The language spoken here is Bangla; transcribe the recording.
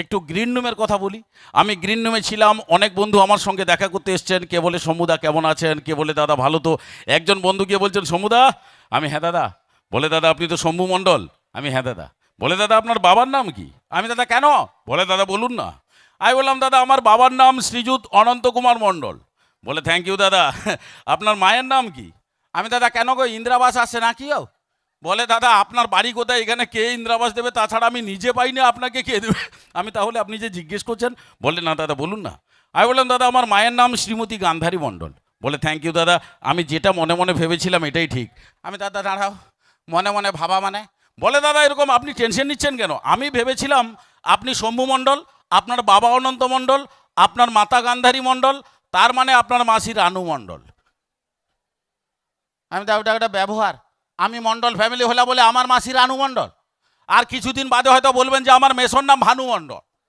একটু গ্রিন রুমের কথা বলি। আমি গ্রিন রুমে ছিলাম, অনেক বন্ধু আমার সঙ্গে দেখা করতে এসছেন। কে বলে সমুদা কেমন আছেন, কে বলে দাদা ভালো তো। একজন বন্ধু গিয়ে বলছেন সমুদা, আমি হ্যাঁ দাদা। বলে দাদা আপনি তো শম্ভু মণ্ডল। আমি হ্যাঁ দাদা। বলে দাদা আপনার বাবার নাম কি? আমি দাদা কেন? বলে দাদা বলুন না। আমি বললাম দাদা আমার বাবার নাম শ্রীযুত অনন্ত কুমার মণ্ডল। বলে থ্যাংক ইউ দাদা। আপনার মায়ের নাম কি? আমি দাদা কেন গো, ইন্দিরাবাস আসছে নাকিও? বলে দাদা আপনার বাড়ি কোথায়, এখানে কে ইন্দিরাবাস দেবে, তাছাড়া আমি নিজে পাইনি, আপনাকে কে দেবে? আমি তাহলে আপনি যে জিজ্ঞেস করছেন। বললে না দাদা বলুন না। আমি বললাম দাদা আমার মায়ের নাম শ্রীমতী গান্ধারী মণ্ডল। বলে থ্যাংক ইউ দাদা, আমি যেটা মনে মনে ভেবেছিলাম এটাই ঠিক। আমি দাদা দাঁড়াও, মনে মনে ভাবা মানে? বলে দাদা এরকম আপনি টেনশন নিচ্ছেন কেন? আমি ভেবেছিলাম আপনি শম্ভু মণ্ডল, আপনার বাবা অনন্ত মণ্ডল, আপনার মাতা গান্ধারী মণ্ডল, তার মানে আপনার মাসি রানু মণ্ডল। আমি দাদা ওটা একটা ব্যবহার। আমি মণ্ডল ফ্যামিলি হলাম বলে আমার মাসি রানু মণ্ডল, আর কিছুদিন বাদে হয়তো বলবেন যে আমার মেসোর নাম ভানু মণ্ডল।